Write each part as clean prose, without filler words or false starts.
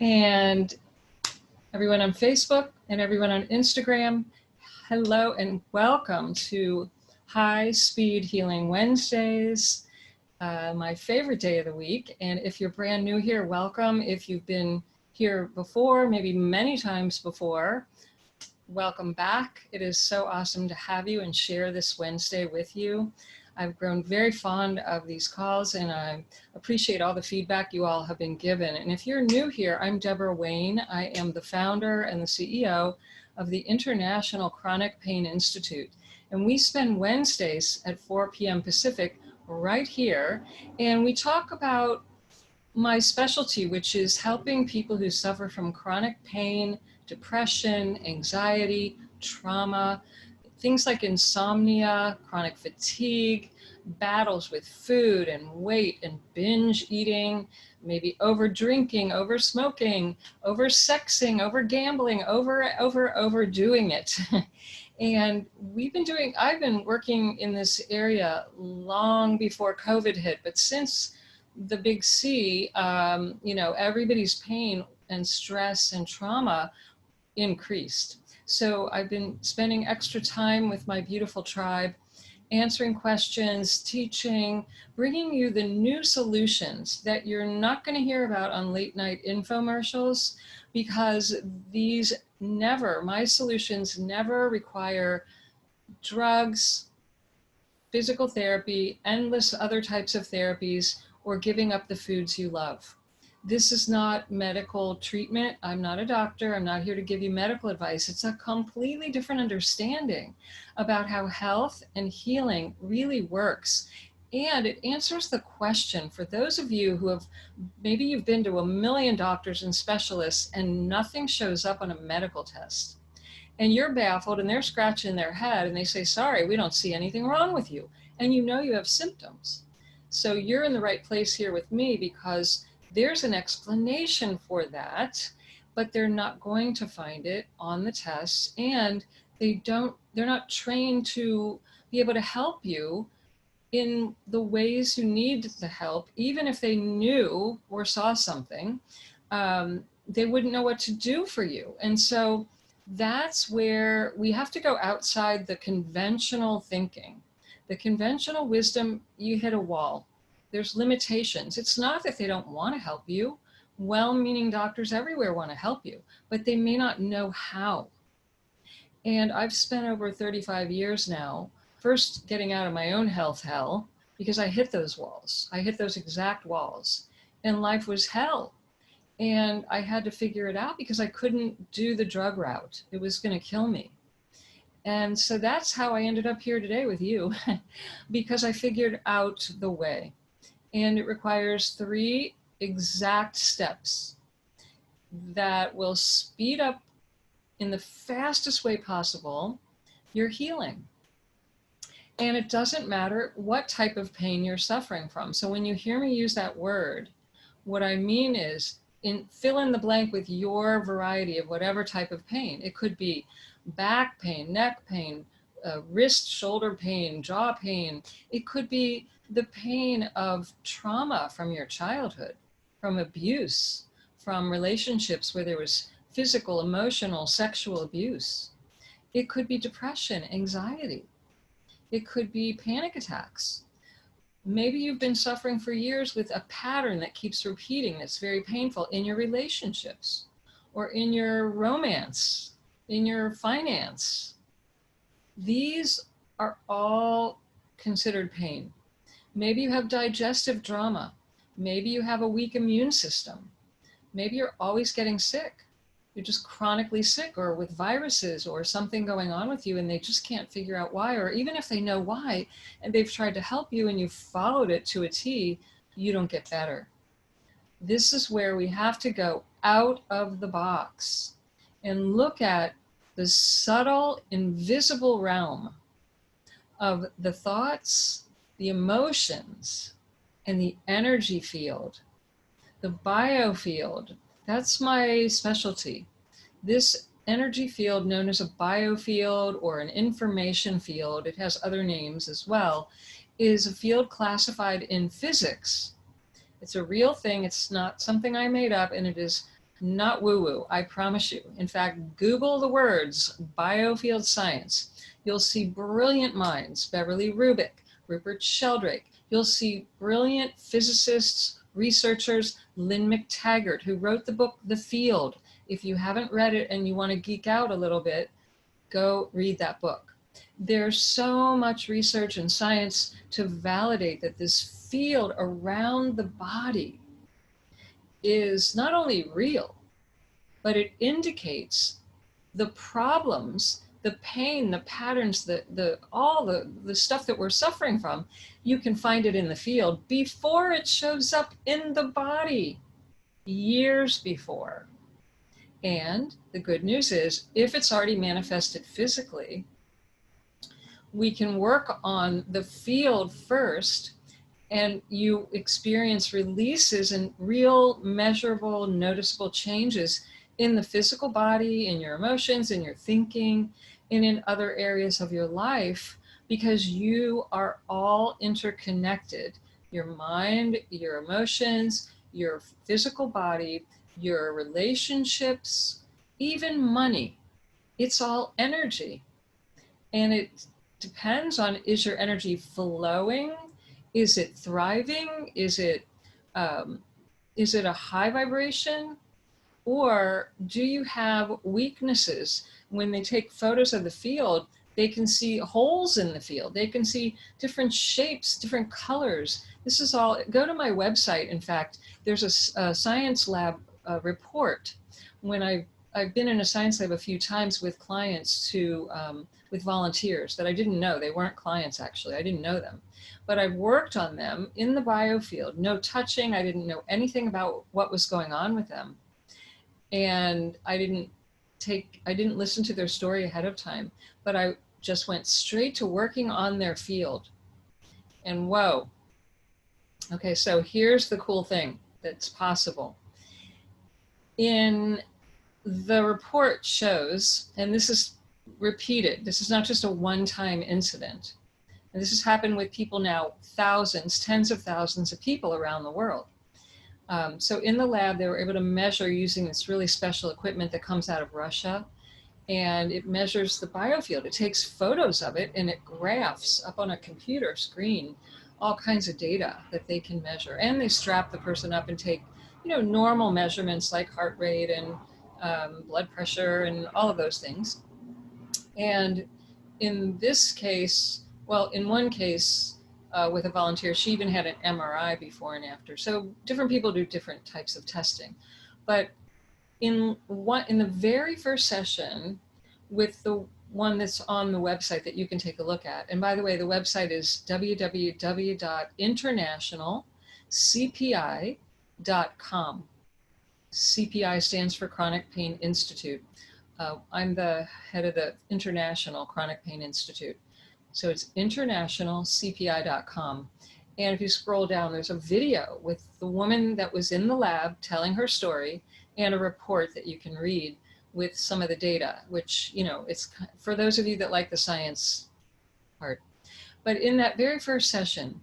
And everyone on Facebook and everyone on Instagram, hello and welcome to High Speed Healing Wednesdays, my favorite day of the week. And if you're brand new here, welcome. If you've been here before, maybe many times before, welcome back. It is so awesome to have you and share this Wednesday with you. I've grown very fond of these calls and I appreciate all the feedback you all have been given. And if you're new here, I'm Debora Wayne. I am the founder and the CEO of the International Chronic Pain Institute. And we spend Wednesdays at 4 p.m. Pacific right here. And we talk about my specialty, which is helping people who suffer from chronic pain, depression, anxiety, trauma, things like insomnia, chronic fatigue, battles with food and weight and binge eating, maybe over drinking, over smoking, over sexing, over gambling, overdoing it. And I've been working in this area long before COVID hit, but since the big C, everybody's pain and stress and trauma increased. So I've been spending extra time with my beautiful tribe, answering questions, teaching, bringing you the new solutions that you're not going to hear about on late night infomercials, because my solutions never require drugs, physical therapy, endless other types of therapies, or giving up the foods you love. This is not medical treatment. I'm not a doctor. I'm not here to give you medical advice. It's a completely different understanding about how health and healing really works. And it answers the question for those of you who maybe you've been to 1 million doctors and specialists and nothing shows up on a medical test. And you're baffled and they're scratching their head and they say, sorry, we don't see anything wrong with you. And you know you have symptoms. So you're in the right place here with me, because there's an explanation for that, but they're not going to find it on the tests, and they're not trained to be able to help you in the ways you need the help. Even if they knew or saw something, they wouldn't know what to do for you. And so that's where we have to go outside the conventional thinking. The conventional wisdom, you hit a wall. There's limitations. It's not that they don't want to help you. Well-meaning doctors everywhere want to help you, but they may not know how. And I've spent over 35 years now, first getting out of my own health hell, because I hit those walls. I hit those exact walls, and life was hell. And I had to figure it out because I couldn't do the drug route. It was going to kill me. And so that's how I ended up here today with you, because I figured out the way. And it requires 3 exact steps that will speed up in the fastest way possible your healing. And it doesn't matter what type of pain you're suffering from. So when you hear me use that word, what I mean is fill in the blank with your variety of whatever type of pain. It could be back pain, neck pain, wrist, shoulder pain, jaw pain. It could be the pain of trauma from your childhood, from abuse, from relationships where there was physical, emotional, sexual abuse. It could be depression, anxiety. It could be panic attacks. Maybe you've been suffering for years with a pattern that keeps repeating that's very painful in your relationships, or in your romance, in your finance. These are all considered pain. Maybe you have digestive drama. Maybe you have a weak immune system. Maybe you're always getting sick. You're just chronically sick, or with viruses or something going on with you, and they just can't figure out why. Or even if they know why and they've tried to help you and you've followed it to a T, you don't get better. This is where we have to go out of the box and look at the subtle, invisible realm of the thoughts, the emotions, and the energy field, the biofield. That's my specialty. This energy field, known as a biofield or an information field, it has other names as well, is a field classified in physics. It's a real thing. It's not something I made up, and it is Not woo-woo, I promise you. In fact, Google the words biofield science. You'll see brilliant minds, Beverly Rubik, Rupert Sheldrake. You'll see brilliant physicists, researchers, Lynn McTaggart, who wrote the book, The Field. If you haven't read it and you want to geek out a little bit, go read that book. There's so much research and science to validate that this field around the body is not only real, but it indicates the problems, the pain, the patterns, all the stuff that we're suffering from. You can find it in the field before it shows up in the body, years before. And the good news is, if it's already manifested physically, we can work on the field first, and you experience releases and real, measurable, noticeable changes in the physical body, in your emotions, in your thinking, and in other areas of your life, because you are all interconnected. Your mind, your emotions, your physical body, your relationships, even money. It's all energy. And it depends on, is your energy flowing? Is it thriving? Is it a high vibration? Or do you have weaknesses? When they take photos of the field, they can see holes in the field. They can see different shapes, different colors. This is all, go to my website. In fact, there's a science lab report. When I've been in a science lab a few times with clients with volunteers that I didn't know. They weren't clients, actually. I didn't know them. But I've worked on them in the biofield. No touching. I didn't know anything about what was going on with them. And I didn't listen to their story ahead of time, but I just went straight to working on their field. And whoa. Okay, so here's the cool thing that's possible. In the report shows, and this is repeated, this is not just a one-time incident. And this has happened with people now, thousands, tens of thousands of people around the world. So in the lab, they were able to measure using this really special equipment that comes out of Russia, and it measures the biofield. It takes photos of it and it graphs up on a computer screen all kinds of data that they can measure. And they strap the person up and take, normal measurements like heart rate and blood pressure and all of those things. And in this case, well, in one case with a volunteer, she even had an MRI before and after. So different people do different types of testing. But in the very first session, with the one that's on the website that you can take a look at, and by the way, the website is www.internationalcpi.com. CPI stands for Chronic Pain Institute. I'm the head of the International Chronic Pain Institute. So it's internationalcpi.com. And if you scroll down, there's a video with the woman that was in the lab telling her story, and a report that you can read with some of the data, which, it's for those of you that like the science part. But in that very first session,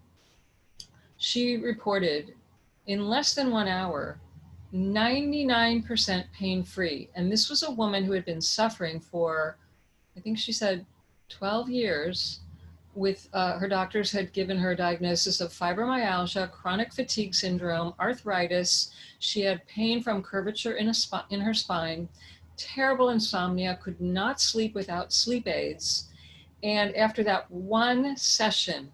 she reported in less than 1 hour, 99% pain-free. And this was a woman who had been suffering for, I think she said 12 years with, her doctors had given her a diagnosis of fibromyalgia, chronic fatigue syndrome, arthritis. She had pain from curvature in her spine, terrible insomnia, could not sleep without sleep aids. And after that one session,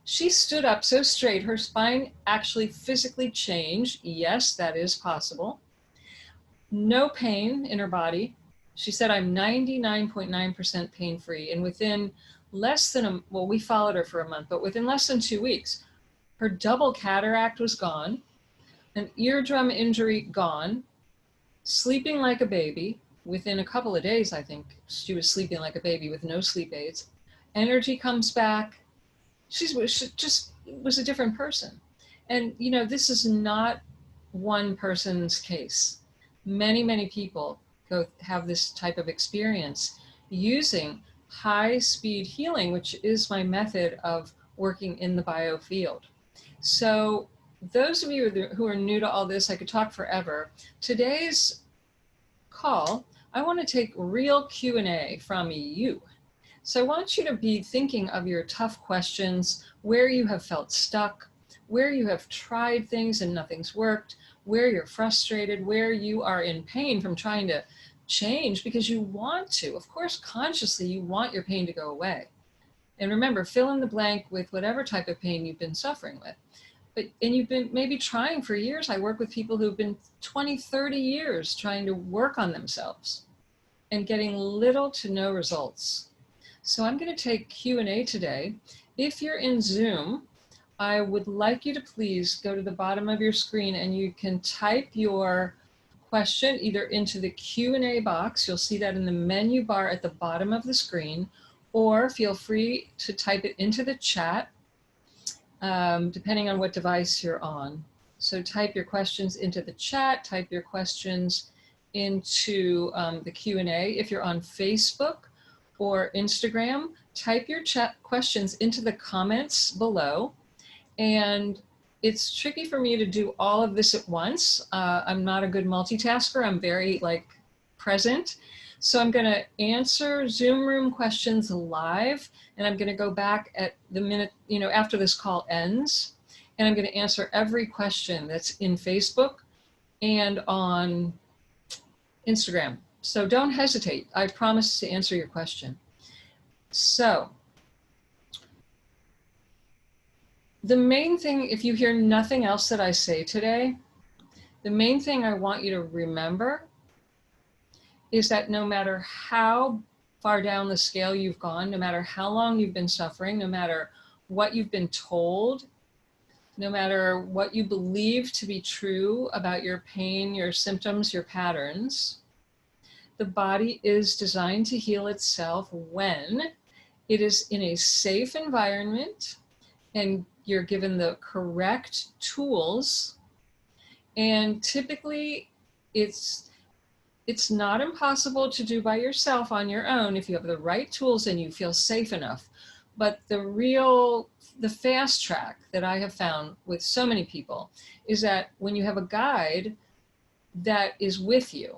she stood up so straight, her spine actually physically changed. Yes, that is possible. No pain in her body. She said, I'm 99.9% pain-free. And within less than we followed her for a month, but within less than 2 weeks, her double cataract was gone, an eardrum injury gone, sleeping like a baby. Within a couple of days, I think, she was sleeping like a baby with no sleep aids. Energy comes back. She just was a different person. And, this is not one person's case. Many, many people have this type of experience using high-speed healing, which is my method of working in the biofield. So those of you who are new to all this, I could talk forever. Today's call, I want to take real Q&A from you. So I want you to be thinking of your tough questions, where you have felt stuck, where you have tried things and nothing's worked, where you're frustrated, where you are in pain from trying to change because you want to. Of course, consciously, you want your pain to go away. And remember, fill in the blank with whatever type of pain you've been suffering with. And you've been maybe trying for years. I work with people who've been 20, 30 years trying to work on themselves and getting little to no results. So I'm going to take Q&A today. If you're in Zoom, I would like you to please go to the bottom of your screen and you can type your question either into the Q&A box. You'll see that in the menu bar at the bottom of the screen, or feel free to type it into the chat, depending on what device you're on. So type your questions into the chat, type your questions into the Q&A. If you're on Facebook or Instagram, type your chat questions into the comments below. And it's tricky for me to do all of this at once. I'm not a good multitasker. I'm very present. So I'm going to answer Zoom room questions live, and I'm going to go back at the minute, after this call ends, and I'm going to answer every question that's in Facebook and on Instagram. So don't hesitate. I promise to answer your question. So the main thing, if you hear nothing else that I say today, the main thing I want you to remember is that no matter how far down the scale you've gone, no matter how long you've been suffering, no matter what you've been told, no matter what you believe to be true about your pain, your symptoms, your patterns, the body is designed to heal itself when it is in a safe environment and you're given the correct tools. And typically it's not impossible to do by yourself on your own if you have the right tools and you feel safe enough. But the fast track that I have found with so many people is that when you have a guide that is with you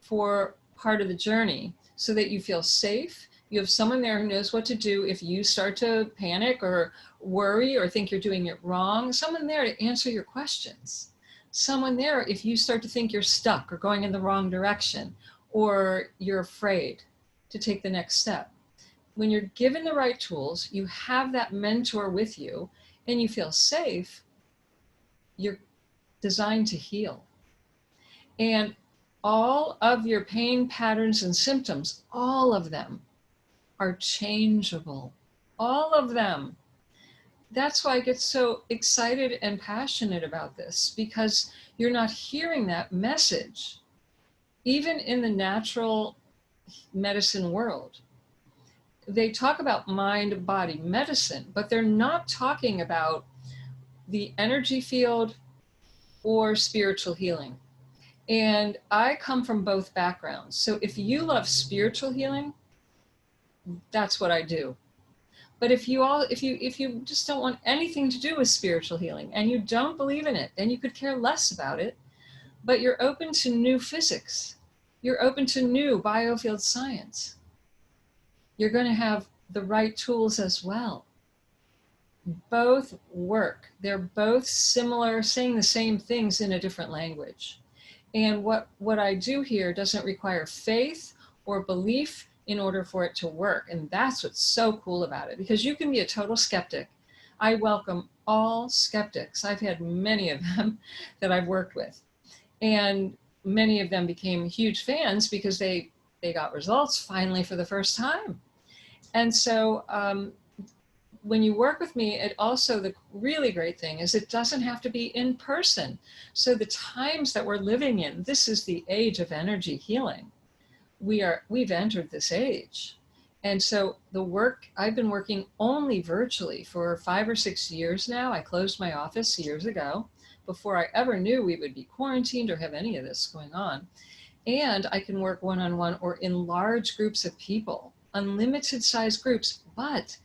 for part of the journey so that you feel safe, you have someone there who knows what to do if you start to panic or worry or think you're doing it wrong, someone there to answer your questions. Someone there if you start to think you're stuck or going in the wrong direction or you're afraid to take the next step. When you're given the right tools, you have that mentor with you and you feel safe, you're designed to heal. And all of your pain patterns and symptoms, all of them are changeable. All of them. That's why I get so excited and passionate about this, because you're not hearing that message. Even in the natural medicine world, they talk about mind-body medicine, but they're not talking about the energy field or spiritual healing. And I come from both backgrounds. So if you love spiritual healing, that's what I do. But if you just don't want anything to do with spiritual healing and you don't believe in it, then you could care less about it, but you're open to new physics. You're open to new biofield science. You're going to have the right tools as well. Both work. They're both similar, saying the same things in a different language. And what I do here doesn't require faith or belief in order for it to work. And that's what's so cool about it, because you can be a total skeptic. I welcome all skeptics. I've had many of them that I've worked with. And many of them became huge fans because they got results finally for the first time. And so when you work with me, it also, the really great thing is it doesn't have to be in person. So the times that we're living in, this is the age of energy healing. We've entered this age. And so the work, I've been working only virtually for 5 or 6 years now. I closed my office years ago before I ever knew we would be quarantined or have any of this going on. And I can work one-on-one or in large groups of people, unlimited size groups, but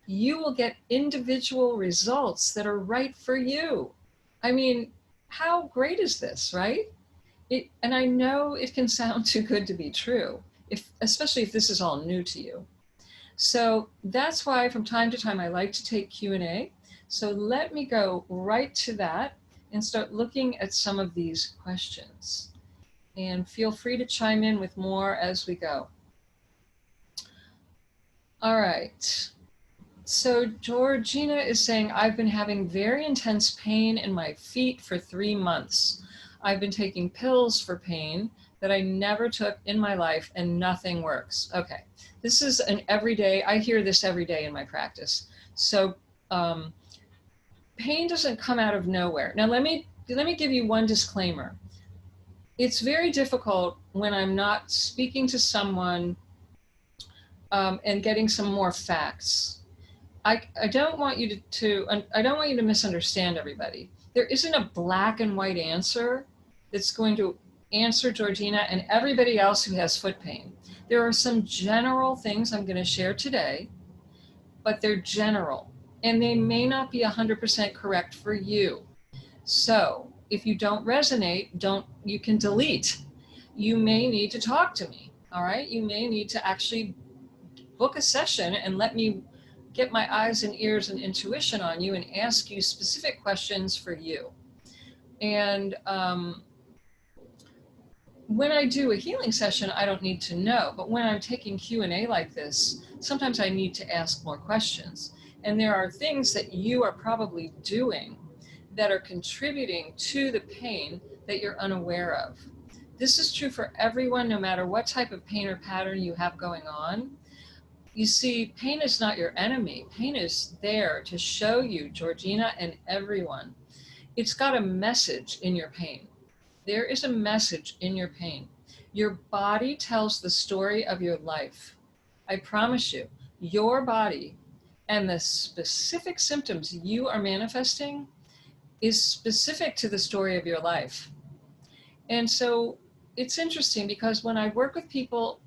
you will get individual results that are right for you. I mean, how great is this, right? And I know it can sound too good to be true, especially if this is all new to you. So that's why from time to time I like to take Q&A. So let me go right to that and start looking at some of these questions. And feel free to chime in with more as we go. All right. So Georgina is saying, I've been having very intense pain in my feet for 3 months. I've been taking pills for pain that I never took in my life and nothing works. Okay, this is an everyday, I hear this every day in my practice. So pain doesn't come out of nowhere. Now let me give you one disclaimer. It's very difficult when I'm not speaking to someone and getting some more facts. I don't want you I don't want you to misunderstand everybody. There isn't a black and white answer that's going to answer Georgina and everybody else who has foot pain. There are some general things I'm going to share today, but they're general and they may not be 100% correct for you. So if you don't resonate, you can delete. You may need to talk to me. All right. You may need to actually book a session and let me get my eyes and ears and intuition on you and ask you specific questions for you. And when I do a healing session, I don't need to know, but when I'm taking Q&A like this, sometimes I need to ask more questions. And there are things that you are probably doing that are contributing to the pain that you're unaware of. This is true for everyone, no matter what type of pain or pattern you have going on. You see, pain is not your enemy. Pain is there to show you, Georgina and everyone. It's got a message in your pain. There is a message in your pain. Your body tells the story of your life. I promise you, your body and the specific symptoms you are manifesting is specific to the story of your life. And so it's interesting because when I work with people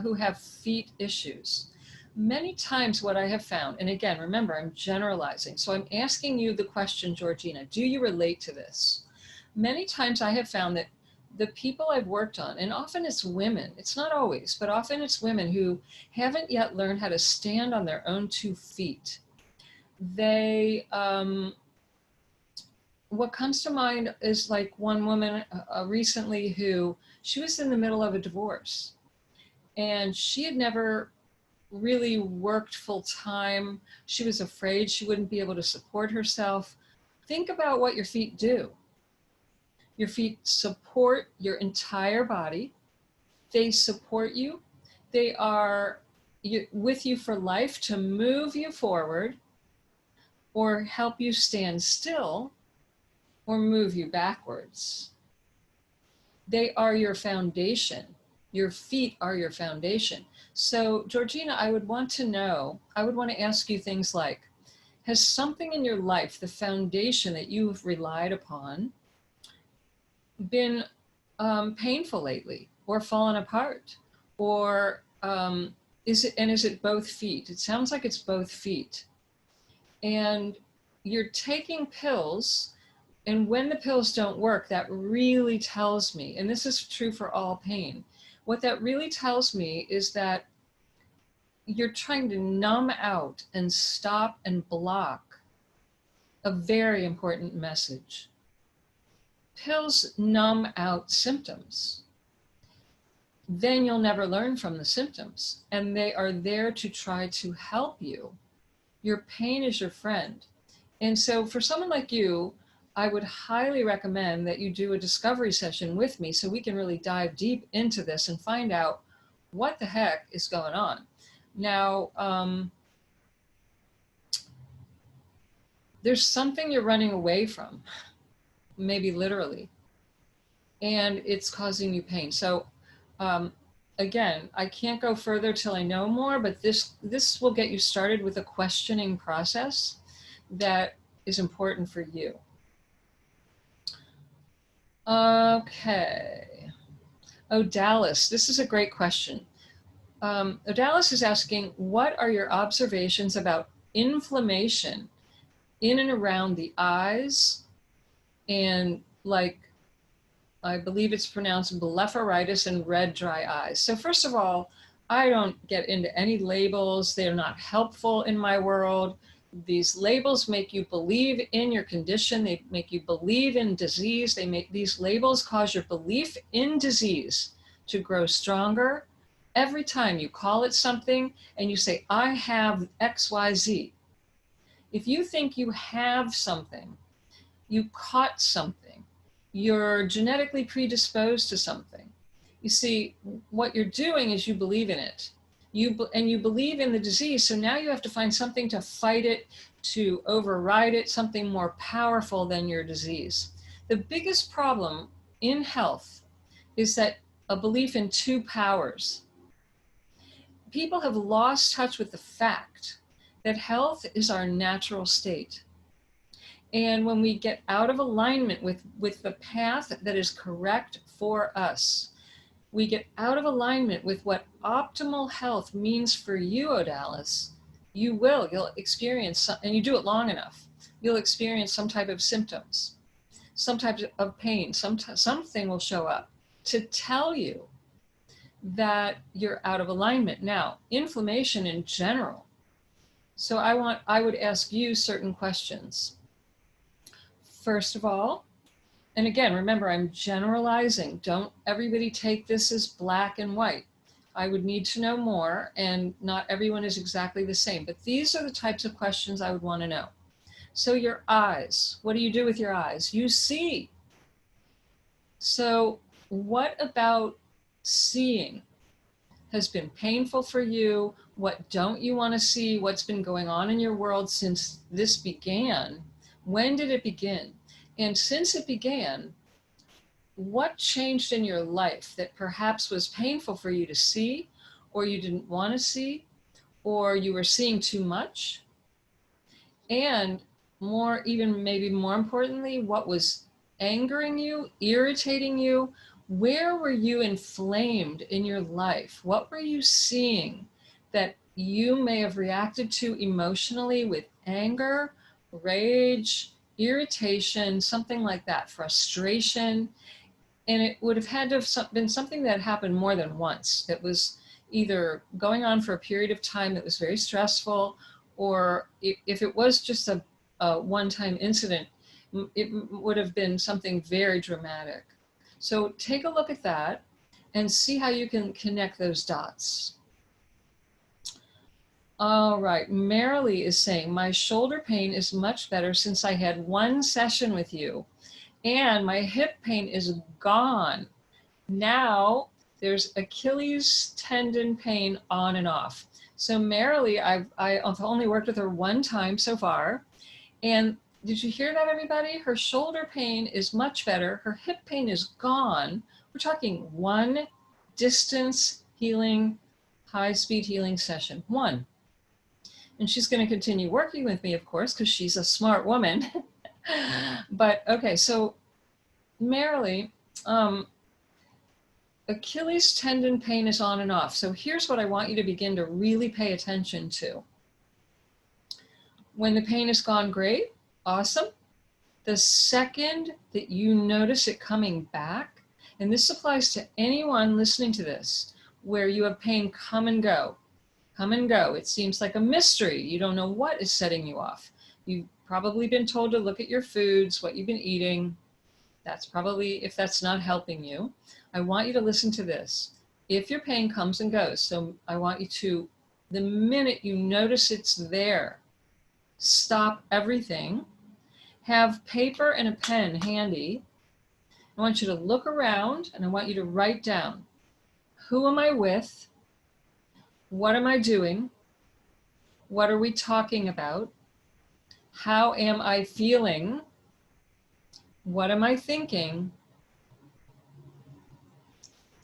who have feet issues, many times what I have found, and again, remember, I'm generalizing. So I'm asking you the question, Georgina, do you relate to this? Many times I have found that the people I've worked on, and often it's women, it's not always, but often it's women who haven't yet learned how to stand on their own 2 feet. They, what comes to mind is like one woman recently who, she was in the middle of a divorce and she had never really worked full time. She was afraid she wouldn't be able to support herself. Think about what your feet do. Your feet support your entire body. They support you. They are with you for life to move you forward or help you stand still or move you backwards. They are your foundation. Your feet are your foundation. So, Georgina, I would want to ask you things like, has something in your life, the foundation that you've relied upon, been painful lately or fallen apart? Or is it both feet? It sounds like it's both feet. And you're taking pills, and when the pills don't work, that really tells me, and this is true for all pain, what that really tells me is that you're trying to numb out and stop and block a very important message. Pills numb out symptoms. Then you'll never learn from the symptoms, and they are there to try to help you. Your pain is your friend. And so for someone like you, I would highly recommend that you do a discovery session with me so we can really dive deep into this and find out what the heck is going on. Now, there's something you're running away from, maybe literally, and it's causing you pain. So again, I can't go further till I know more, but this will get you started with a questioning process that is important for you. Okay. Oh, Dallas, this is a great question. Dallas is asking, what are your observations about inflammation in and around the eyes, and like, I believe it's pronounced blepharitis and red dry eyes. So first of all, I don't get into any labels. They're not helpful in my world. These labels make you believe in your condition. They make you believe in disease. These labels cause your belief in disease to grow stronger. Every time you call it something and you say, I have XYZ. If you think you have something, you caught something, you're genetically predisposed to something. You see, what you're doing is you believe in it. And you believe in the disease, so now you have to find something to fight it, to override it, something more powerful than your disease. The biggest problem in health is that a belief in two powers. People have lost touch with the fact that health is our natural state. And when we get out of alignment with the path that is correct for us, we get out of alignment with what optimal health means for you, Odalis, you'll experience, and you do it long enough, you'll experience some type of symptoms, some type of pain, something will show up to tell you that you're out of alignment. Now, inflammation in general. So I would ask you certain questions. First of all, and again, remember, I'm generalizing. Don't everybody take this as black and white. I would need to know more, and not everyone is exactly the same. But these are the types of questions I would want to know. So your eyes, what do you do with your eyes? You see. So what about seeing has been painful for you? What don't you want to see? What's been going on in your world since this began? When did it begin? And since it began, what changed in your life that perhaps was painful for you to see, or you didn't want to see, or you were seeing too much? And maybe more importantly, what was angering you, irritating you? Where were you inflamed in your life? What were you seeing that you may have reacted to emotionally with anger, rage, irritation, something like that, frustration? And it would have had to have been something that happened more than once, that was either going on for a period of time that was very stressful, or if it was just a one-time incident, it would have been something very dramatic. So take a look at that and see how you can connect those dots. All right, Marilee is saying, my shoulder pain is much better since I had one session with you, and my hip pain is gone. Now there's Achilles tendon pain on and off. So Marilee, I've only worked with her one time so far. And did you hear that, everybody? Her shoulder pain is much better. Her hip pain is gone. We're talking one distance healing, high-speed healing session, one. And she's going to continue working with me, of course, because she's a smart woman. But okay, so Marilee, Achilles tendon pain is on and off. So here's what I want you to begin to really pay attention to. When the pain is gone, great, awesome. The second that you notice it coming back, and this applies to anyone listening to this, where you have pain come and go, it seems like a mystery. You don't know what is setting you off. You've probably been told to look at your foods, what you've been eating. That's probably, if that's not helping you, I want you to listen to this. If your pain comes and goes, so I want you to, the minute you notice it's there, stop everything, have paper and a pen handy. I want you to look around and I want you to write down, who am I with? What am I doing? What are we talking about? How am I feeling? What am I thinking?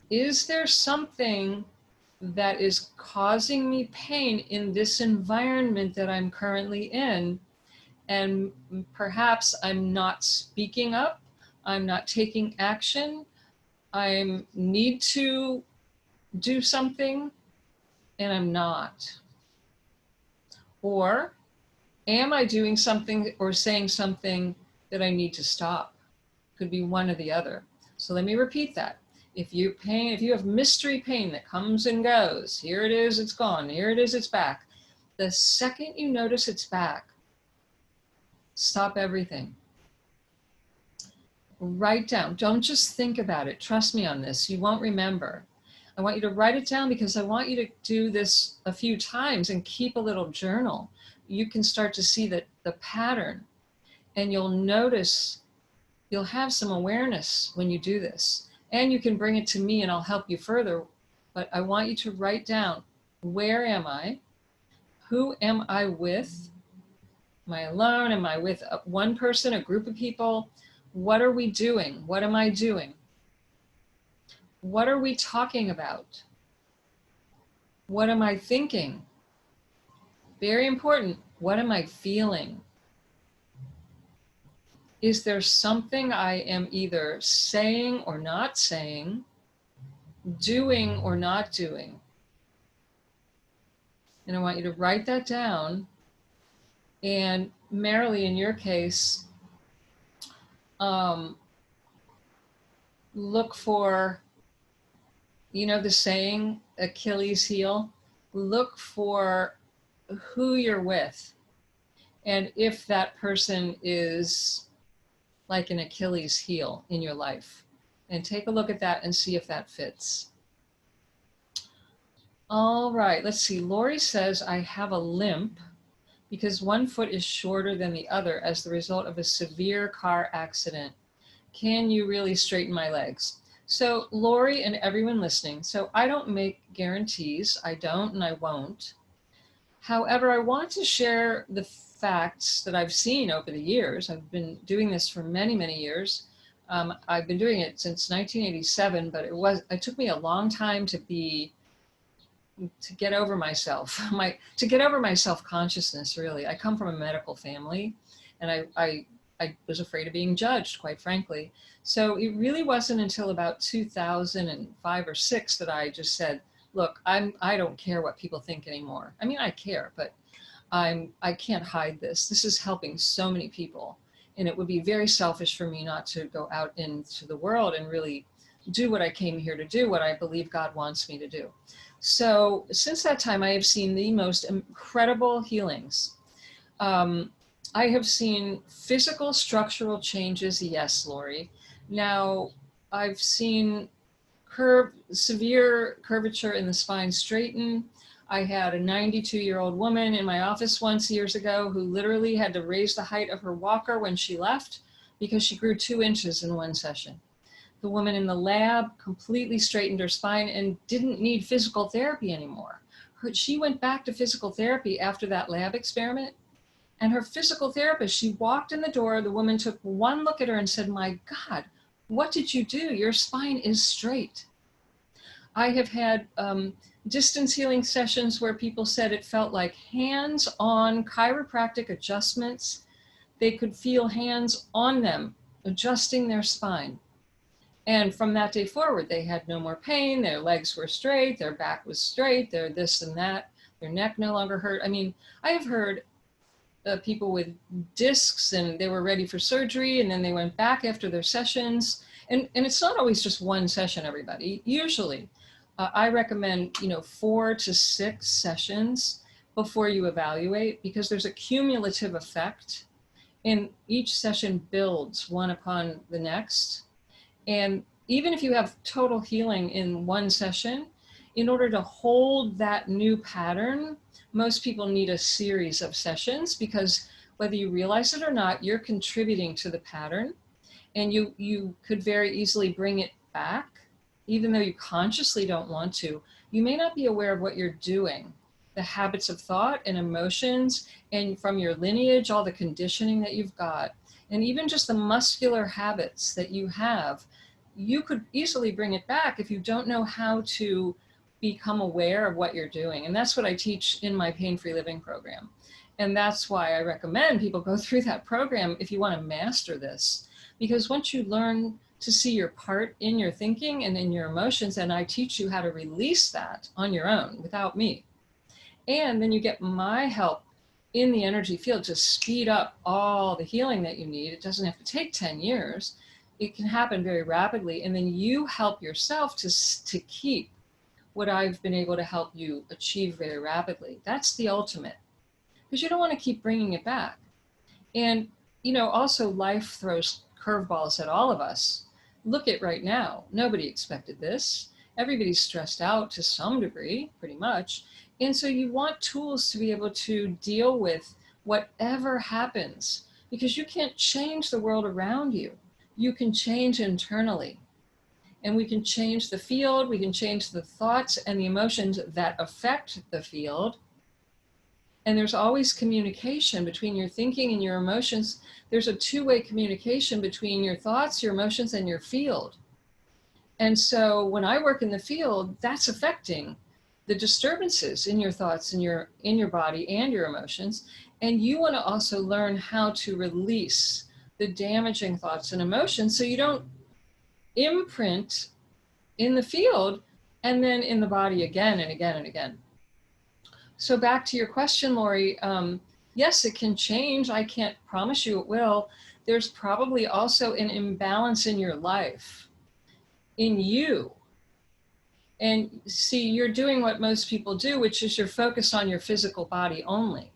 Is there something that is causing me pain in this environment that I'm currently in? And perhaps I'm not speaking up, I'm not taking action, I need to do something, and I'm not. Or am I doing something or saying something that I need to stop? Could be one or the other. So let me repeat that. If you have mystery pain that comes and goes, here it is, it's gone, here it is, it's back. The second you notice it's back, stop everything. Write down. Don't just think about it. Trust me on this. You won't remember. I want you to write it down because I want you to do this a few times and keep a little journal. You can start to see the pattern, and you'll notice, you'll have some awareness when you do this. And you can bring it to me and I'll help you further. But I want you to write down, where am I? Who am I with? Am I alone? Am I with one person, a group of people? What are we doing? What am I doing? What are we talking about? What am I thinking? Very important. What am I feeling? Is there something I am either saying or not saying, doing or not doing? And I want you to write that down. And Marilee, in your case, look for, you know, the saying, Achilles heel. Look for who you're with. And if that person is like an Achilles heel in your life. And take a look at that and see if that fits. All right, let's see. Lori says, I have a limp because one foot is shorter than the other as the result of a severe car accident. Can you really straighten my legs? So Lori and everyone listening, so I don't make guarantees. I don't and I won't. However, I want to share the facts that I've seen over the years. I've been doing this for many, many years. I've been doing it since 1987, but it took me a long time to get over myself, to get over my self-consciousness, really. I come from a medical family, and I was afraid of being judged, quite frankly. So it really wasn't until about 2005 or 6 that I just said, look, I don't care what people think anymore. I mean, I care, but I can't hide this. This is helping so many people. And it would be very selfish for me not to go out into the world and really do what I came here to do, what I believe God wants me to do. So since that time, I have seen the most incredible healings. I have seen physical structural changes. Yes, Lori. Now, I've seen severe curvature in the spine straighten. I had a 92-year-old woman in my office once years ago who literally had to raise the height of her walker when she left because she grew 2 inches in one session. The woman in the lab completely straightened her spine and didn't need physical therapy anymore. She went back to physical therapy after that lab experiment. And her physical therapist, she walked in the door, the woman took one look at her and said, my God, what did you do? Your spine is straight. I have had distance healing sessions where people said it felt like hands-on chiropractic adjustments. They could feel hands on them, adjusting their spine. And from that day forward, they had no more pain, their legs were straight, their back was straight, their this and that, their neck no longer hurt. I mean, I have heard people with discs and they were ready for surgery and then they went back after their sessions. And it's not always just one session, everybody. Usually, I recommend, 4 to 6 sessions before you evaluate, because there's a cumulative effect and each session builds one upon the next. And even if you have total healing in one session, in order to hold that new pattern, most people need a series of sessions, because whether you realize it or not, you're contributing to the pattern, and you could very easily bring it back. Even though you consciously don't want to, you may not be aware of what you're doing, the habits of thought and emotions, and from your lineage, all the conditioning that you've got, and even just the muscular habits that you have, you could easily bring it back if you don't know how to become aware of what you're doing. And that's what I teach in my Pain-Free Living program. And that's why I recommend people go through that program if you want to master this. Because once you learn to see your part in your thinking and in your emotions, and I teach you how to release that on your own without me. And then you get my help in the energy field to speed up all the healing that you need. It doesn't have to take 10 years. it can happen very rapidly. And then you help yourself to keep what I've been able to help you achieve very rapidly. That's the ultimate, because you don't want to keep bringing it back. And, also life throws curveballs at all of us. Look at right now. Nobody expected this. Everybody's stressed out to some degree, pretty much. And so you want tools to be able to deal with whatever happens, because you can't change the world around you. You can change internally. And we can change the field, we can change the thoughts and the emotions that affect the field. And there's always communication between your thinking and your emotions. There's a two-way communication between your thoughts, your emotions, and your field. And so when I work in the field, that's affecting the disturbances in your thoughts and in your body and your emotions. And you want to also learn how to release the damaging thoughts and emotions so you don't imprint in the field and then in the body again and again and again. So back to your question, Lori, yes, it can change. I can't promise you it will. There's probably also an imbalance in your life, in you. And see, you're doing what most people do, which is you're focused on your physical body only.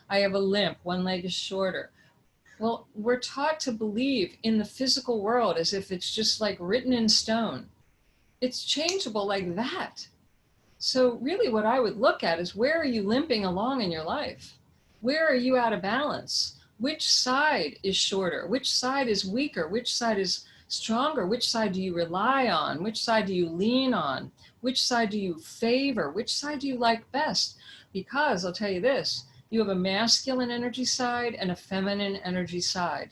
I have a limp, one leg is shorter. Well, we're taught to believe in the physical world as if it's just like written in stone. It's changeable like that. So really what I would look at is, where are you limping along in your life? Where are you out of balance? Which side is shorter? Which side is weaker? Which side is stronger? Which side do you rely on? Which side do you lean on? Which side do you favor? Which side do you like best? Because I'll tell you this, you have a masculine energy side and a feminine energy side.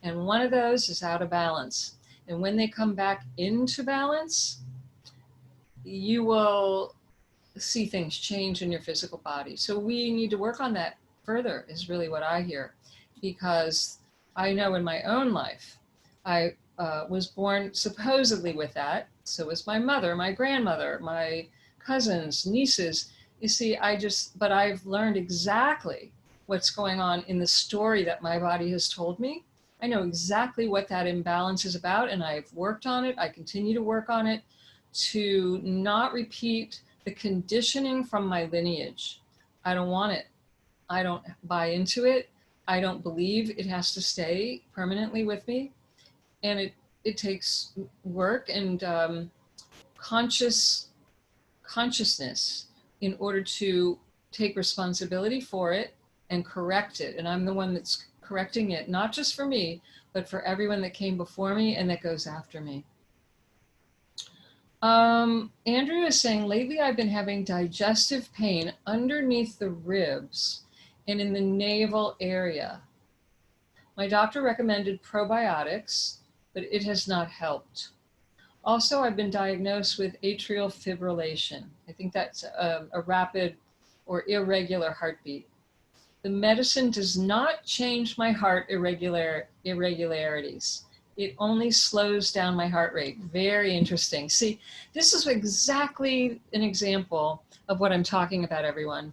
And one of those is out of balance. And when they come back into balance, you will see things change in your physical body. So we need to work on that further, is really what I hear. Because I know in my own life, I was born supposedly with that. So was my mother, my grandmother, my cousins, nieces. You see, but I've learned exactly what's going on in the story that my body has told me. I know exactly what that imbalance is about, and I've worked on it. I continue to work on it to not repeat the conditioning from my lineage. I don't want it. I don't buy into it. I don't believe it has to stay permanently with me. And it takes work and consciousness in order to take responsibility for it and correct it. And I'm the one that's correcting it, not just for me, but for everyone that came before me and that goes after me. Andrew is saying, lately I've been having digestive pain underneath the ribs and in the navel area. My doctor recommended probiotics, but it has not helped. Also, I've been diagnosed with atrial fibrillation. I think that's a rapid or irregular heartbeat. The medicine does not change my heart irregularities. It only slows down my heart rate. Very interesting. See, this is exactly an example of what I'm talking about, everyone.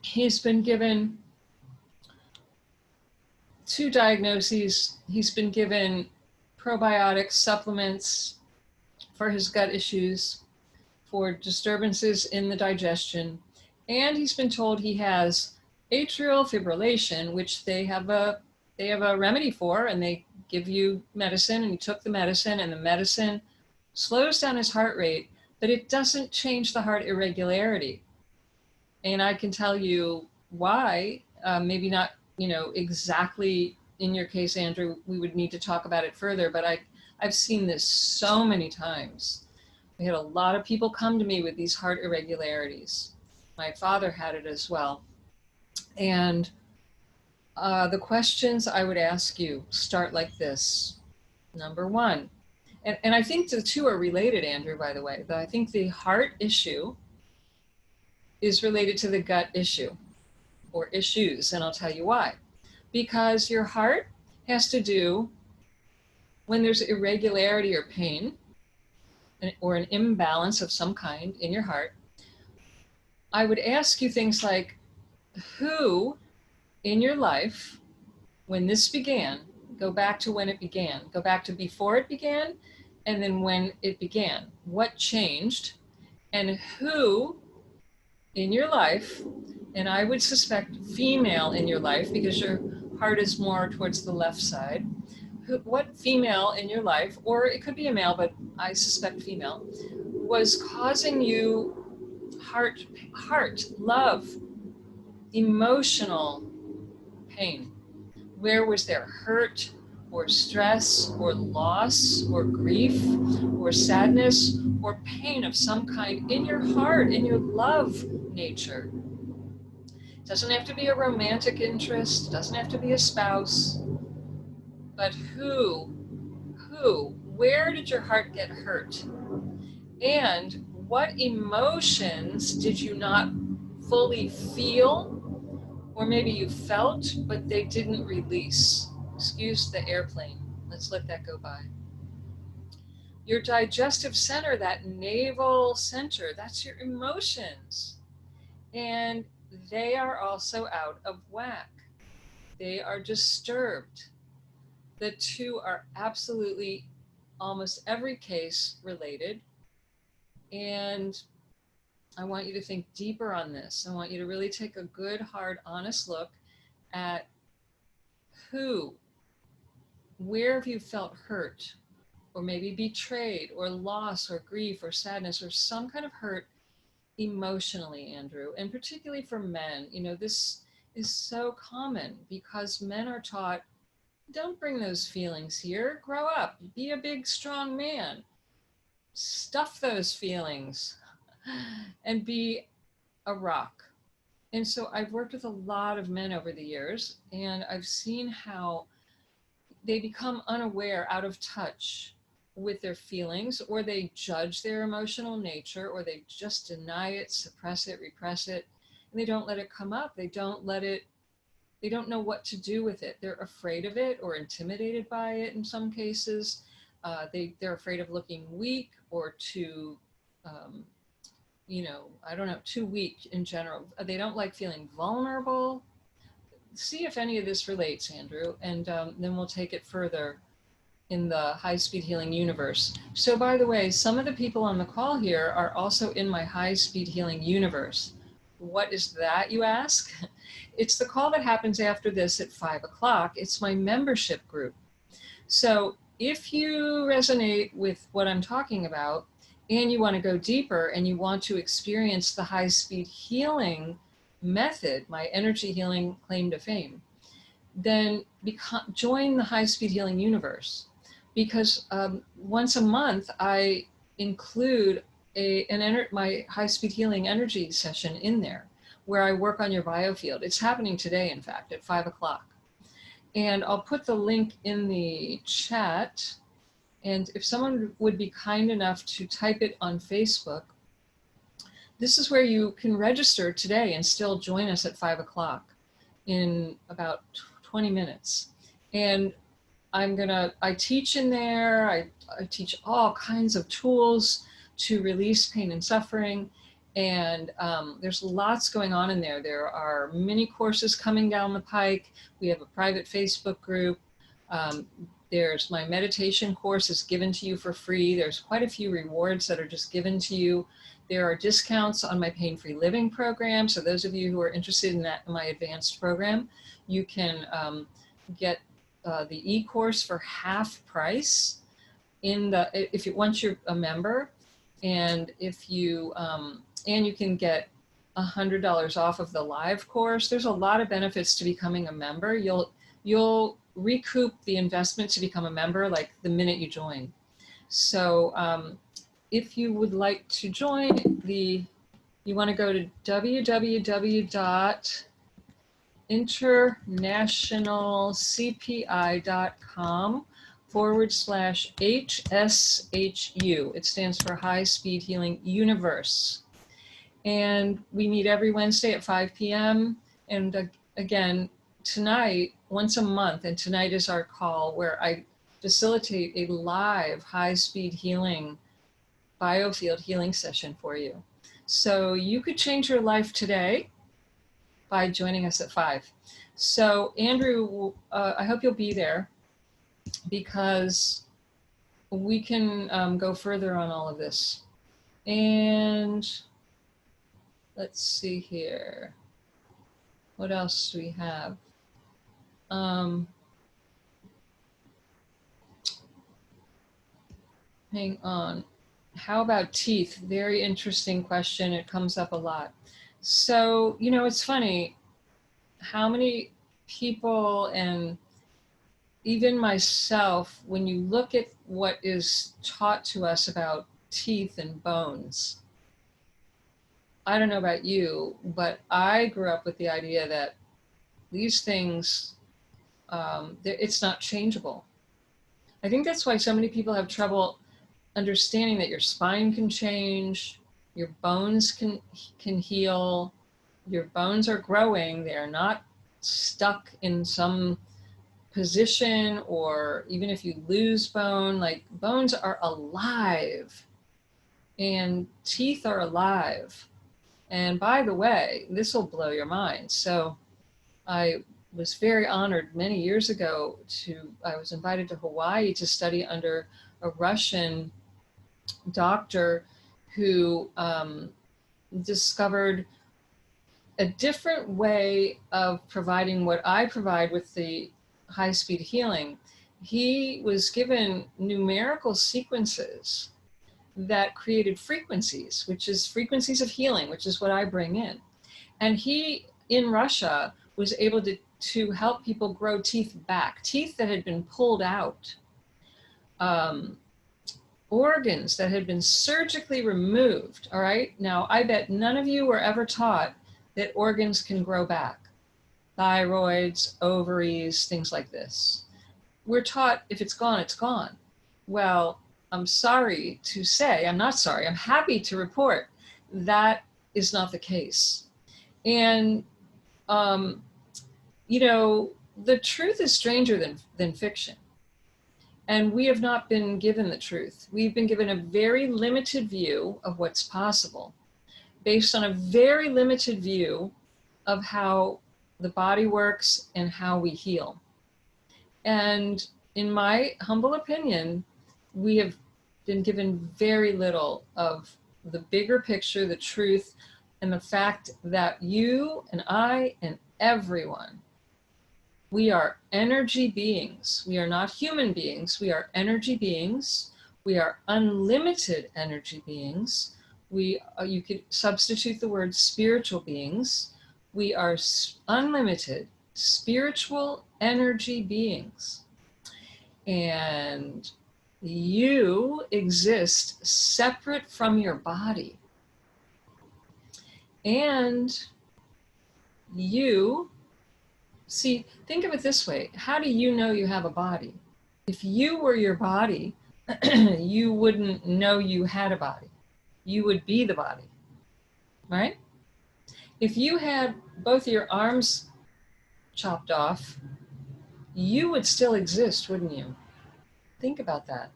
He's been given 2 diagnoses. He's been given probiotic supplements for his gut issues, for disturbances in the digestion, and he's been told he has atrial fibrillation, which they have a remedy for, and they give you medicine, and he took the medicine, and the medicine slows down his heart rate, but it doesn't change the heart irregularity. And I can tell you why, maybe not, exactly in your case, Andrew, we would need to talk about it further, but I've seen this so many times. I had a lot of people come to me with these heart irregularities. My father had it as well. And the questions I would ask you start like this. Number 1, and I think the 2 are related, Andrew, by the way. I think the heart issue is related to the gut issue or issues, and I'll tell you why. Because your heart has to do, when there's irregularity or pain or an imbalance of some kind in your heart, I would ask you things like, who in your life, when this began, Go back to when it began. Go back to before it began, and then when it began. What changed, and who in your life, and I would suspect female in your life because your heart is more towards the left side. What female in your life, or it could be a male, but I suspect female, was causing you heart, love, emotional pain? Where was there hurt or stress or loss or grief or sadness or pain of some kind in your heart, in your love nature? It doesn't have to be a romantic interest, it doesn't have to be a spouse, but where did your heart get hurt? And what emotions did you not fully feel? Or maybe you felt, but they didn't release. Excuse the airplane. Let's let that go by. Your digestive center, that navel center, that's your emotions. And they are also out of whack. They are disturbed. The two are absolutely, almost every case, related. And I want you to think deeper on this. I want you to really take a good, hard, honest look at where have you felt hurt, or maybe betrayed, or loss, or grief, or sadness, or some kind of hurt emotionally, Andrew. And particularly for men, this is so common because men are taught, don't bring those feelings here, grow up, be a big, strong man, stuff those feelings, and be a rock. And so I've worked with a lot of men over the years, and I've seen how they become unaware, out of touch with their feelings, or they judge their emotional nature, or they just deny it, suppress it, repress it, and they don't let it come up. They don't know what to do with it. They're afraid of it or intimidated by it in some cases. They're afraid of looking weak or too, too weak in general. They don't like feeling vulnerable. See if any of this relates, Andrew, and then we'll take it further in the High Speed Healing universe. So by the way, some of the people on the call here are also in my High Speed Healing universe. What is that, you ask? It's the call that happens after this at 5 o'clock. It's my membership group. So if you resonate with what I'm talking about, and you want to go deeper, and you want to experience the High Speed Healing method, my energy healing claim to fame, then join the High Speed Healing universe. Because once a month, I include my High Speed Healing energy session in there, where I work on your biofield. It's happening today, in fact, at 5 o'clock. And I'll put the link in the chat. And if someone would be kind enough to type it on Facebook, this is where you can register today and still join us at 5 o'clock in about 20 minutes. And I teach in there, I teach all kinds of tools to release pain and suffering. And there's lots going on in there. There are mini courses coming down the pike. We have a private Facebook group. There's my meditation course is given to you for free. There's quite a few rewards that are just given to you. There are discounts on my Painfree Living program. So those of you who are interested in that, my advanced program, you can get the e-course for half price once you're a member, and if you and you can get $100 off of the live course. There's a lot of benefits to becoming a member. You'll recoup the investment to become a member like the minute you join. So if you would like to join, you want to go to www.internationalcpi.com/HSHU. It stands for High Speed Healing Universe. And we meet every Wednesday at 5 p.m. And again, tonight, once a month, and tonight is our call where I facilitate a live high-speed healing biofield healing session for you. So you could change your life today by joining us at 5. So Andrew, I hope you'll be there. because we can go further on all of this. And let's see here. What else do we have? Hang on. How about teeth? Very interesting question. It comes up a lot. So, you know, it's funny how many people, and even myself, when you look at what is taught to us about teeth and bones, I don't know about you, but I grew up with the idea that these things, it's not changeable. I think that's why so many people have trouble understanding that your spine can change, your bones can heal, your bones are growing, they are not stuck in some position, or even if you lose bone, like bones are alive and teeth are alive. And by the way, this will blow your mind. So I was very honored many years ago I was invited to Hawaii to study under a Russian doctor who discovered a different way of providing what I provide with the high-speed healing. He was given numerical sequences that created frequencies, which is frequencies of healing, which is what I bring in. And he, in Russia, was able to help people grow teeth back, teeth that had been pulled out, organs that had been surgically removed. All right. Now, I bet none of you were ever taught that organs can grow back. Thyroids, ovaries, things like this. We're taught if it's gone, it's gone. Well, I'm sorry to say, I'm not sorry, I'm happy to report that is not the case. And, you know, the truth is stranger than fiction. And we have not been given the truth. We've been given a very limited view of what's possible, based on a very limited view of how the body works and how we heal. And in my humble opinion, we have been given very little of the bigger picture, the truth, and the fact that you and I and everyone, we are energy beings. We are not human beings. We are energy beings. We are unlimited energy beings. You could substitute the word spiritual beings. We are unlimited spiritual energy beings. And you exist separate from your body. And you, see, think of it this way. How do you know you have a body? If you were your body, you wouldn't know you had a body. You would be the body, right? If you had both your arms chopped off, you would still exist, wouldn't you? Think about that.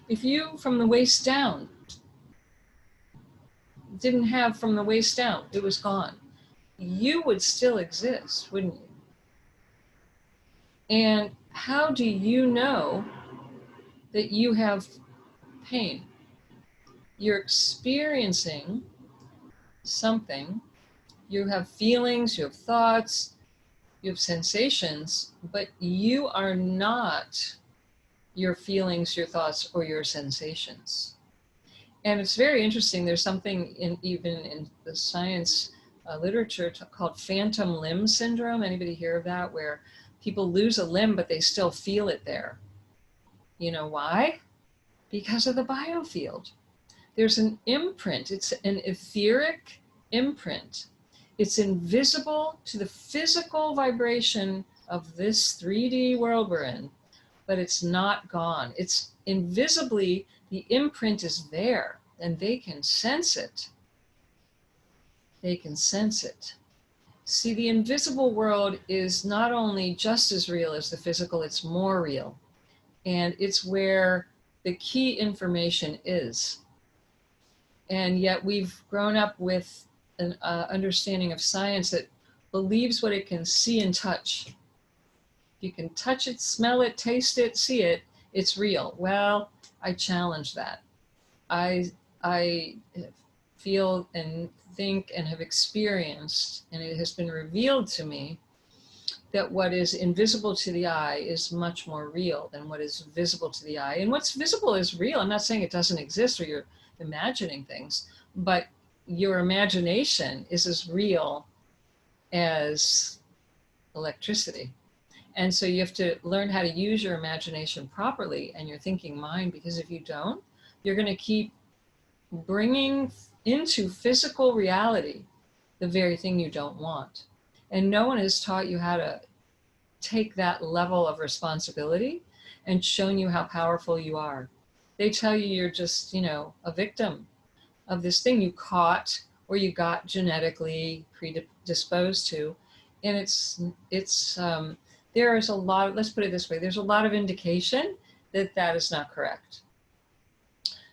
If you, from the waist down, didn't have from the waist down, it was gone, you would still exist, wouldn't you? And how do you know that you have pain? You're experiencing something. You have feelings, you have thoughts, you have sensations, but you are not your feelings, your thoughts, or your sensations. And it's very interesting. There's something even in the science literature called phantom limb syndrome. Anybody hear of that? Where people lose a limb, but they still feel it there. You know why? Because of the biofield. There's an imprint. It's an etheric imprint. It's invisible to the physical vibration of this 3D world we're in, but it's not gone. It's invisibly, the imprint is there, and they can sense it. They can sense it. See, the invisible world is not only just as real as the physical, it's more real. And it's where the key information is. And yet we've grown up with an understanding of science that believes what it can see and touch. you can touch it, smell it, taste it, see it, it's real. Well, I challenge that. I feel and think and have experienced, and it has been revealed to me, that what is invisible to the eye is much more real than what is visible to the eye. And what's visible is real. I'm not saying it doesn't exist or you're imagining things, but your imagination is as real as electricity. And so you have to learn how to use your imagination properly and your thinking mind, because if you don't, you're going to keep bringing into physical reality the very thing you don't want. And no one has taught you how to take that level of responsibility and shown you how powerful you are. They tell you you're just, a victim of this thing you caught or you got genetically predisposed to. And there is a lot, let's put it this way, there's a lot of indication that that is not correct.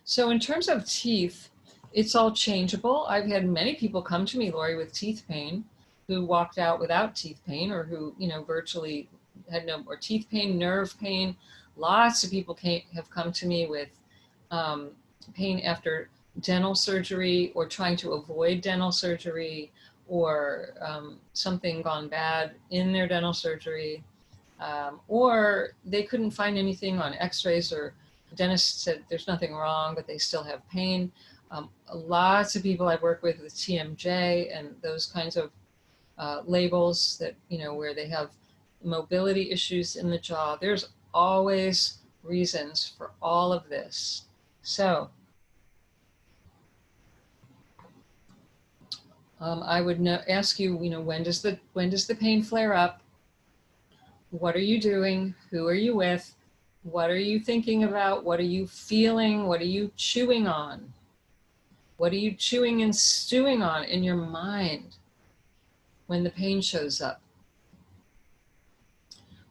So in terms of teeth, it's all changeable. I've had many people come to me, Lori, with teeth pain, who walked out without teeth pain, or who, virtually had no more teeth pain, nerve pain. Lots of people have come to me with pain after dental surgery, or trying to avoid dental surgery, or something gone bad in their dental surgery, or they couldn't find anything on x-rays, or the dentist said there's nothing wrong, but they still have pain. Lots of people I've worked with TMJ and those kinds of labels that, where they have mobility issues in the jaw. There's always reasons for all of this. So I would ask you, when does the pain flare up? What are you doing? Who are you with? What are you thinking about? What are you feeling? What are you chewing on? What are you chewing and stewing on in your mind when the pain shows up?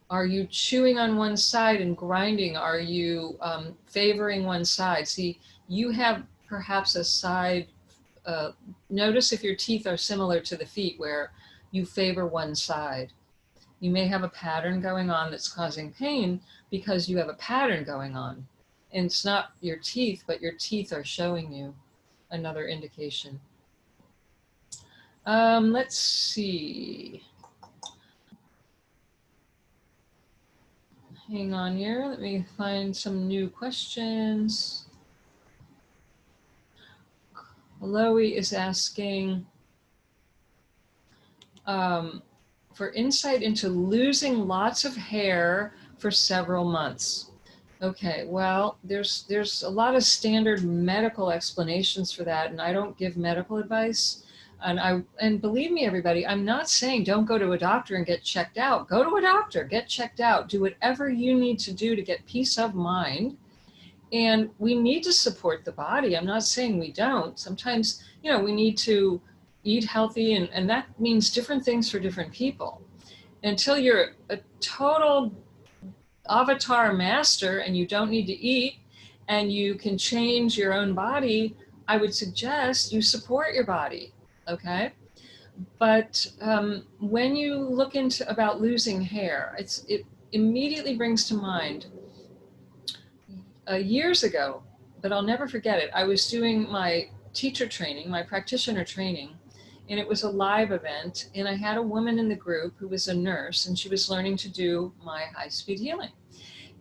Are you chewing on one side and grinding? Are you favoring one side? See, you have perhaps a side, notice if your teeth are similar to the feet where you favor one side. You may have a pattern going on that's causing pain because you have a pattern going on. And it's not your teeth, but your teeth are showing you another indication. Let's see. Hang on here. Let me find some new questions. Loie is asking for insight into losing lots of hair for several months. Okay, well, there's a lot of standard medical explanations for that, and I don't give medical advice. And believe me, everybody, I'm not saying don't go to a doctor and get checked out. Go to a doctor, get checked out, do whatever you need to do to get peace of mind. And we need to support the body. I'm not saying we don't. Sometimes, we need to eat healthy, and that means different things for different people. Until you're a total avatar master and you don't need to eat and you can change your own body, I would suggest you support your body. Okay. But when you look into about losing hair, it immediately brings to mind years ago, but I'll never forget it. I was doing my teacher training, my practitioner training, and it was a live event. And I had a woman in the group who was a nurse, and she was learning to do my high-speed healing.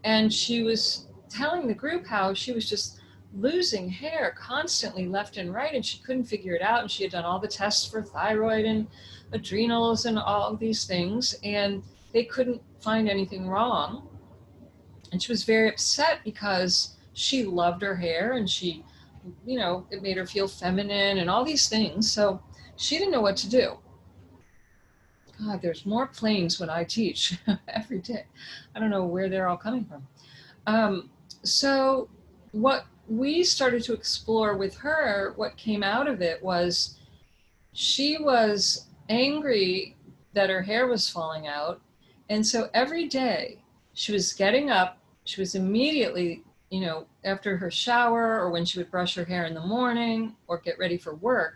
And she was telling the group how she was just losing hair constantly left and right, and she couldn't figure it out. And she had done all the tests for thyroid and adrenals and all of these things, and they couldn't find anything wrong. And she was very upset because she loved her hair, and she, it made her feel feminine and all these things. So she didn't know what to do. God, there's more planes when I teach every day. I don't know where they're all coming from. So what we started to explore with her, what came out of it was she was angry that her hair was falling out. And so every day she was getting up, she was immediately, after her shower or when she would brush her hair in the morning or get ready for work,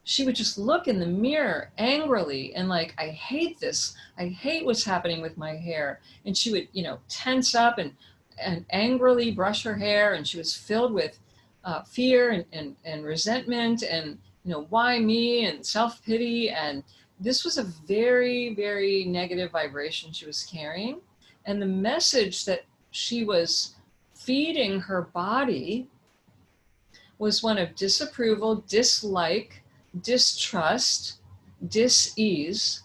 she would just look in the mirror angrily and like, I hate this. I hate what's happening with my hair. And she would, tense up and angrily brush her hair. And she was filled with fear and resentment and, why me, and self-pity. And this was a very, very negative vibration she was carrying. And the message that she was feeding her body was one of disapproval, dislike, distrust, dis-ease.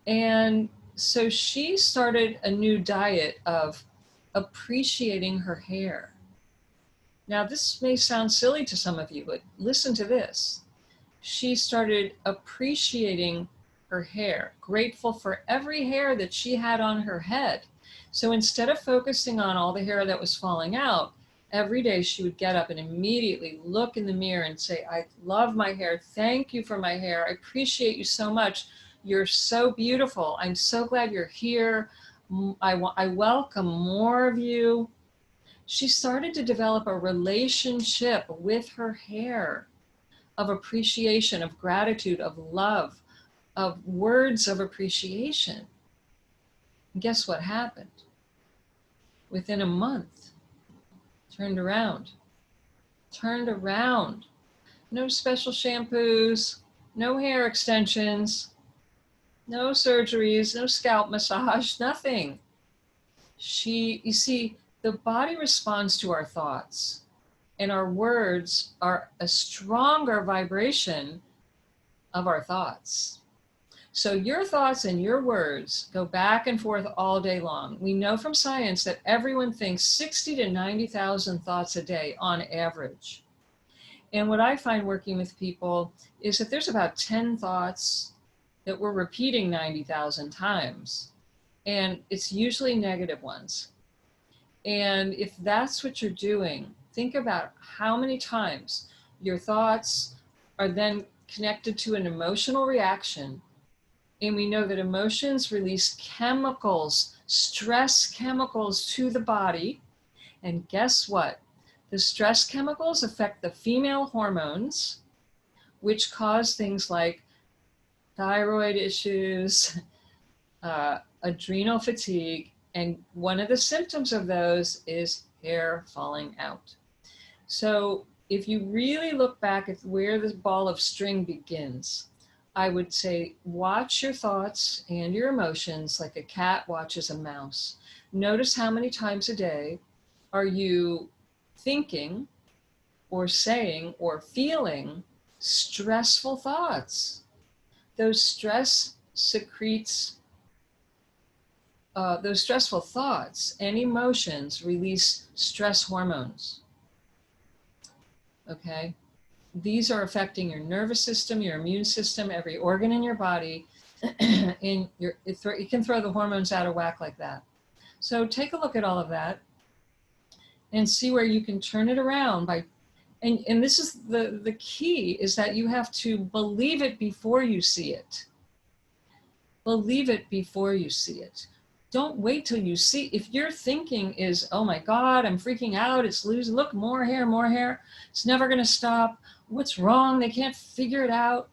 And so she started a new diet of appreciating her hair. Now, this may sound silly to some of you, but listen to this. She started appreciating her hair, grateful for every hair that she had on her head. So instead of focusing on all the hair that was falling out, every day she would get up and immediately look in the mirror and say, I love my hair. Thank you for my hair. I appreciate you so much. You're so beautiful. I'm so glad you're here. I welcome more of you. She started to develop a relationship with her hair of appreciation, of gratitude, of love, of words of appreciation. And guess what happened? Within a month, turned around. No special shampoos, no hair extensions, no surgeries, no scalp massage, nothing. You see, the body responds to our thoughts, and our words are a stronger vibration of our thoughts. So your thoughts and your words go back and forth all day long. We know from science that everyone thinks 60 to 90,000 thoughts a day on average. And what I find working with people is that there's about 10 thoughts that we're repeating 90,000 times. And it's usually negative ones. And if that's what you're doing, think about how many times your thoughts are then connected to an emotional reaction. And we know that emotions release chemicals, stress chemicals to the body. And guess what? The stress chemicals affect the female hormones, which cause things like thyroid issues, adrenal fatigue. And one of the symptoms of those is hair falling out. So if you really look back at where this ball of string begins, I would say watch your thoughts and your emotions like a cat watches a mouse. Notice how many times a day are you thinking or saying or feeling stressful thoughts. Those stress secretes, those stressful thoughts and emotions release stress hormones. Okay? These are affecting your nervous system, your immune system, every organ in your body, and it can throw the hormones out of whack like that. So take a look at all of that and see where you can turn it around by, and this is the key, is that you have to believe it before you see it. Believe it before you see it. Don't wait till you see. If your thinking is, oh my God, I'm freaking out, it's losing, look, more hair, it's never gonna stop, what's wrong, they can't figure it out,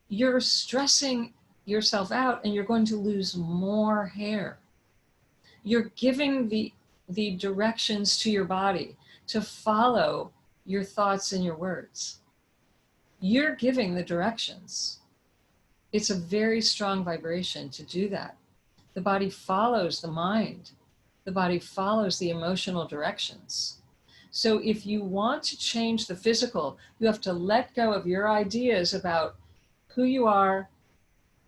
you're stressing yourself out and you're going to lose more hair. You're giving the directions to your body to follow your thoughts and your words. You're giving the directions. It's a very strong vibration to do that. The body follows the mind. The body follows the emotional directions. So if you want to change the physical, you have to let go of your ideas about who you are,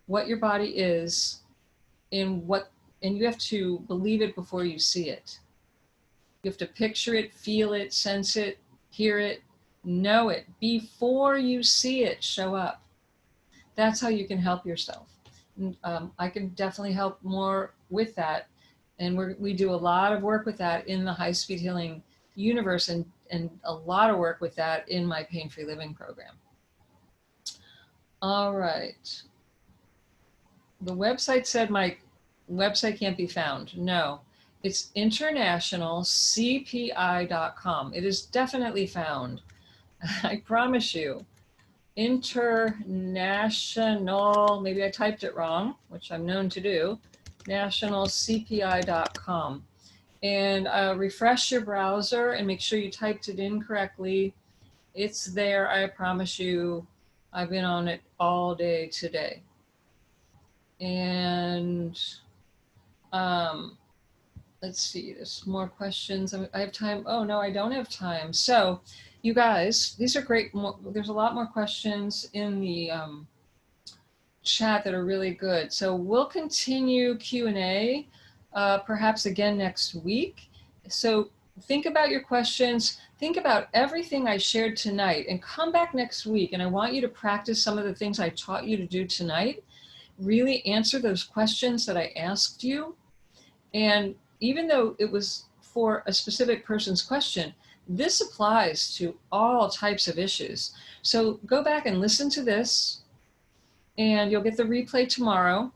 what your body is, and you have to believe it before you see it. You have to picture it, feel it, sense it, hear it, know it before you see it show up. That's how you can help yourself. And, I can definitely help more with that. And we do a lot of work with that in the high speed healing universe, and a lot of work with that in my Pain-Free Living program. All right. The website said my website can't be found. No, it's internationalcpi.com. It is definitely found. I promise you. international, maybe I typed it wrong, which I'm known to do, nationalcpi.com. And refresh your browser and make sure you typed it in correctly. It's there, I promise you. I've been on it all day today. And let's see, there's more questions. I have time. Oh, no, I don't have time. So, you guys, these are great. There's a lot more questions in the chat that are really good. So we'll continue Q&A perhaps again next week. So think about your questions. Think about everything I shared tonight and come back next week. And I want you to practice some of the things I taught you to do tonight. Really answer those questions that I asked you. And even though it was for a specific person's question, this applies to all types of issues. So go back and listen to this, and you'll get the replay tomorrow.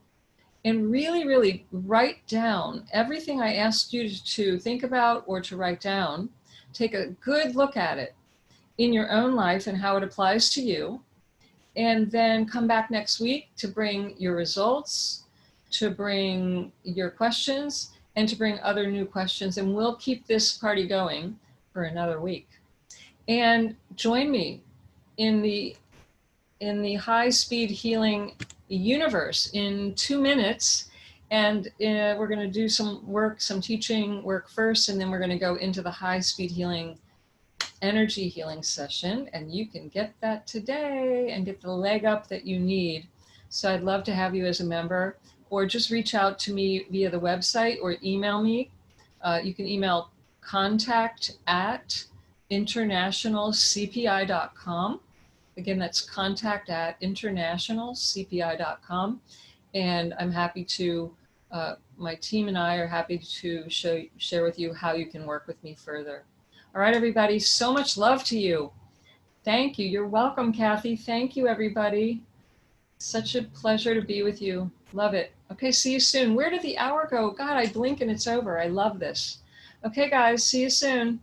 And really, really write down everything I asked you to think about or to write down. Take a good look at it in your own life and how it applies to you. And then come back next week to bring your results, to bring your questions, and to bring other new questions. And we'll keep this party going for another week. And join me in the high speed healing universe in 2 minutes. And we're going to do some work, some teaching work first, and then we're going to go into the high speed healing energy healing session. And you can get that today and get the leg up that you need. So I'd love to have you as a member, or just reach out to me via the website or email me. You can email contact@internationalcpi.com. Again, that's contact@internationalcpi.com. And I'm happy to, my team and I are happy to share with you how you can work with me further. All right, everybody, so much love to you. Thank you. You're welcome, Kathy. Thank you, everybody. Such a pleasure to be with you. Love it. Okay, see you soon. Where did the hour go? God, I blink and it's over. I love this. Okay, guys, see you soon.